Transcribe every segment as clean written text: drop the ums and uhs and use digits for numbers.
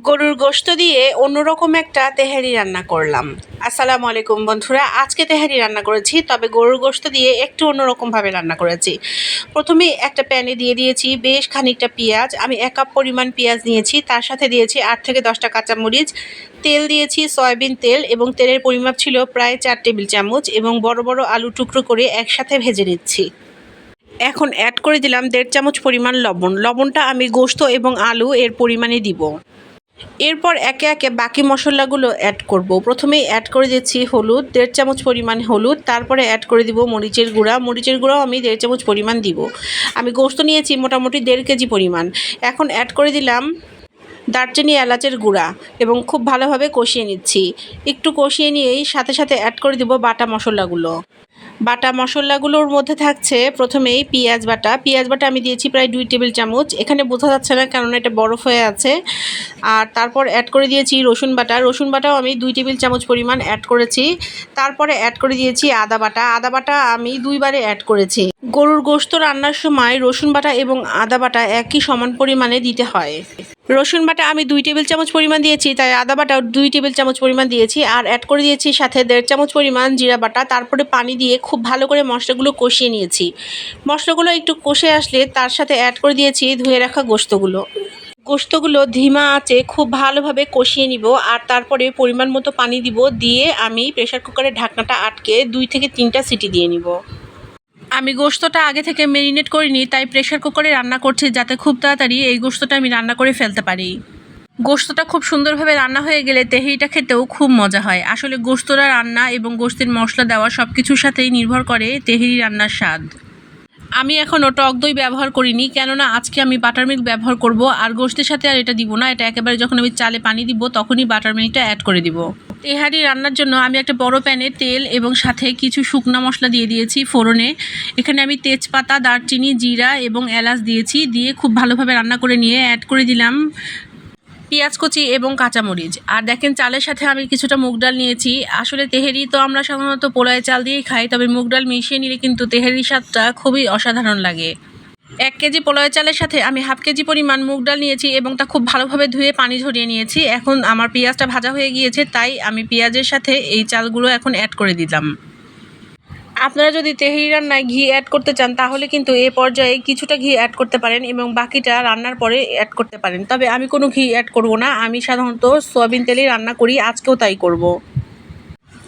গরুর গোশত দিয়ে অন্যরকম একটা তেহারি রান্না করলাম। আসসালামু আলাইকুম বন্ধুরা, আজকে তেহারি রান্না করেছি, তবে গরুর গোশত দিয়ে একটু অন্যরকমভাবে রান্না করেছি। প্রথমেই একটা প্যানে দিয়ে দিয়েছি বেশ খানিকটা পেঁয়াজ। আমি 1 কাপ পরিমাণ পেঁয়াজ নিয়েছি, তার সাথে দিয়েছি 8 থেকে 10টা কাঁচামরিচ। তেল দিয়েছি সয়াবিন তেল, এবং তেলের পরিমাপ ছিল প্রায় 4 টেবিল চামচ, এবং বড় বড় আলু টুকরো করে একসাথে ভেজে নিচ্ছি। এখন অ্যাড করে দিলাম 1.5 চামচ পরিমাণ লবণ। লবণটা আমি গোশত এবং আলু এর পরিমাণে দিব। এরপর একে একে বাকি মশলাগুলো অ্যাড করব। প্রথমেই অ্যাড করে দিচ্ছি হলুদ, 1.5 চামচ পরিমাণ হলুদ। তারপরে অ্যাড করে দিব মরিচের গুঁড়া। মরিচের গুঁড়াও আমি 1.5 চামচ পরিমাণ দিব। আমি গোশত নিয়েছি মোটামুটি 1.5 কেজি পরিমাণ। এখন অ্যাড করে দিলাম দারচিনি এলাচের গুঁড়া, এবং খুব ভালোভাবে কষিয়ে নিচ্ছি। একটু কষিয়ে নিয়েই সাথে সাথে অ্যাড করে দিব বাটা মশলাগুলো। বাটা মশলাগুলোর মধ্যে থাকছে প্রথমেই পেঁয়াজ বাটা আমি দিয়েছি প্রায় 2 টেবিল চামচ। এখানে বোঝা যাচ্ছে না, কেননা এটা বরফ হয়ে আছে। আর তারপর অ্যাড করে দিয়েছি রসুন বাটাও আমি 2 টেবিল চামচ পরিমাণ অ্যাড করেছি। তারপরে অ্যাড করে দিয়েছি আদা বাটা আমি 2 বারে অ্যাড করেছি। গরুর গোশত রান্নার সময় রসুন বাটা এবং আদা বাটা একই সমান পরিমাণে দিতে হয়। রসুন বাটা আমি 2 টেবিল চামচ পরিমাণ দিয়েছি, তাই আদা বাটাও 2 টেবিল চামচ পরিমাণ দিয়েছি। আর অ্যাড করে দিয়েছি সাথে 1.5 চামচ পরিমাণ জিরা বাটা। তারপরে পানি দিয়ে খুব ভালো করে মশলাগুলো কষিয়ে নিয়েছি। মশলাগুলো একটু কষে আসলে তার সাথে অ্যাড করে দিয়েছি ধুয়ে রাখা গোশতগুলো ধিমা আঁচে খুব ভালোভাবে কষিয়ে নিব। আর তারপরে পরিমাণ মতো পানি দিব। দিয়ে আমি প্রেসার কুকারের ঢাকনাটা আটকে 2 থেকে 3টা সিটি দিয়ে নিব। আমি গোশতটা আগে থেকে ম্যারিনেট করিনি, তাই প্রেসার কুকারে রান্না করছি, যাতে খুব তাড়াতাড়ি এই গোশতটা আমি রান্না করে ফেলতে পারি। গোশতটা খুব সুন্দরভাবে রান্না হয়ে গেলে তেহারিটা খেতেও খুব মজা হয়। আসলে গোশতটা রান্না এবং গোশতের মশলা দেওয়া সব কিছুর সাথেই নির্ভর করে তেহারি রান্নার স্বাদ। আমি এখনও টক দই ব্যবহার করিনি, কেননা আজকে আমি বাটার মিল্ক ব্যবহার করব। আর গোশতের সাথে আর এটা দিব না, এটা একেবারে যখন আমি চালে পানি দিব তখনই বাটার মিল্কটা অ্যাড করে দিব। তেহারি রান্নার জন্য আমি একটা বড় প্যানে তেল এবং সাথে কিছু শুকনো মশলা দিয়ে দিয়েছি ফোড়নে। এখানে আমি তেজপাতা, দারচিনি, জিরা এবং এলাচ দিয়েছি। দিয়ে খুব ভালোভাবে রান্না করে নিয়ে অ্যাড করে দিলাম পেঁয়াজ কুচি এবং কাঁচামরিচ। আর দেখেন, চালের সাথে আমি কিছুটা মুগ ডাল নিয়েছি। আসলে তেহারি তো আমরা সাধারণত পোলায় চাল দিয়েই খাই, তবে মুগ ডাল মিশিয়ে নিলে কিন্তু তেহারির স্বাদটা খুবই অসাধারণ লাগে। 1 কেজি পোলাও চালের সাথে আমি 1/2 কেজি পরিমাণ মুগ ডাল নিয়েছি, এবং তা খুব ভালোভাবে ধুয়ে পানি ঝরিয়ে নিয়েছি। এখন আমার পেঁয়াজটা ভাজা হয়ে গিয়েছে, তাই আমি পেঁয়াজের সাথে এই চালগুলো এখন অ্যাড করে দিলাম। আপনারা যদি তেহারি রান্নায় ঘি অ্যাড করতে চান, তাহলে কিন্তু এ পর্যায়ে কিছুটা ঘি অ্যাড করতে পারেন এবং বাকিটা রান্নার পরে অ্যাড করতে পারেন। তবে আমি কোনো ঘি অ্যাড করব না, আমি সাধারণত সয়াবিন তেলেই রান্না করি, আজকেও তাই করব।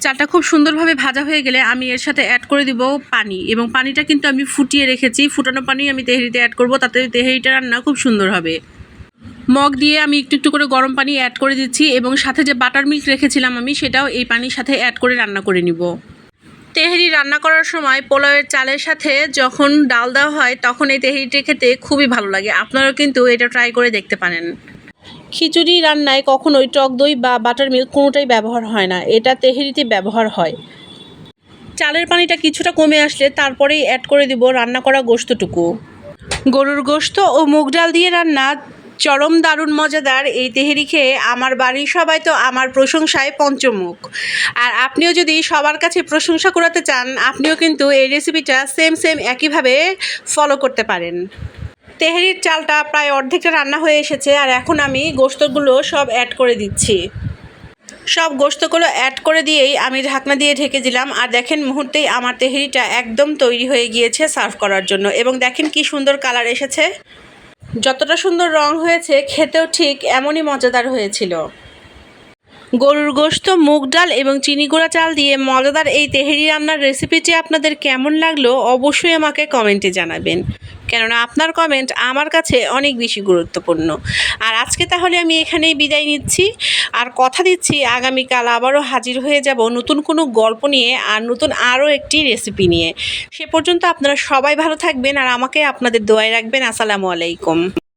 চালটা খুব সুন্দরভাবে ভাজা হয়ে গেলে আমি এর সাথে অ্যাড করে দিব পানি, এবং পানিটা কিন্তু আমি ফুটিয়ে রেখেছি। ফুটানো পানি আমি তেহারিতে অ্যাড করব, তাতে তেহারিটা রান্না খুব সুন্দর হবে। মগ দিয়ে আমি একটু একটু করে গরম পানি অ্যাড করে দিচ্ছি, এবং সাথে যে বাটার মিল্ক রেখেছিলাম আমি, সেটাও এই পানির সাথে অ্যাড করে রান্না করে নিব। তেহারি রান্না করার সময় পোলাওয়ের চালের সাথে যখন ডাল দেওয়া হয়, তখন এই তেহারিটি খেতে খুবই ভালো লাগে। আপনারাও কিন্তু এটা ট্রাই করে দেখতে পারেন। খিচুড়ি রান্নায় কখনোই টক দই বা বাটার মিল্ক কোনোটাই ব্যবহার হয় না, এটা তেহারিতে ব্যবহার হয়। চালের পানিটা কিছুটা কমে আসলে তারপরেই অ্যাড করে দিব রান্না করা গোশতটুকু। গরুর গোশত ও মুগ ডাল দিয়ে রান্না চরম দারুণ মজাদার এই তেহারি খেয়ে আমার বাড়ির সবাই তো আমার প্রশংসায় পঞ্চমুখ। আর আপনিও যদি সবার কাছে প্রশংসা করাতে চান, আপনিও কিন্তু এই রেসিপিটা সেম একইভাবে ফলো করতে পারেন। তেহারির চালটা প্রায় অর্ধেকটা রান্না হয়ে এসেছে, আর এখন আমি গোশতগুলো সব অ্যাড করে দিচ্ছি। সব গোশতগুলো অ্যাড করে দিয়েই আমি ঢাকনা দিয়ে ঢেকে দিলাম। আর দেখেন, মুহূর্তেই আমার তেহারিটা একদম তৈরি হয়ে গিয়েছে সার্ভ করার জন্য। এবং দেখেন কি সুন্দর কালার এসেছে। যতটা সুন্দর রং হয়েছে, খেতেও ঠিক এমনই মজাদার হয়েছিল। গরুর গোশত, মুগ ডাল এবং চিনি গুঁড়া চাল দিয়ে মজাদার এই তেহারি রান্নার রেসিপিটি আপনাদের কেমন লাগলো অবশ্যই আমাকে কমেন্টে জানাবেন, কেননা আপনার কমেন্ট আমার কাছে অনেক বেশি গুরুত্বপূর্ণ। আর আজকে তাহলে আমি এখানেই বিদায় নিচ্ছি, আর কথা দিচ্ছি আগামীকাল আবারও হাজির হয়ে যাব নতুন কোনো গল্প নিয়ে, আর নতুন আরও একটি রেসিপি নিয়ে। সে পর্যন্ত আপনারা সবাই ভালো থাকবেন, আর আমাকে আপনাদের দোয়ায় রাখবেন। আসসালামু আলাইকুম।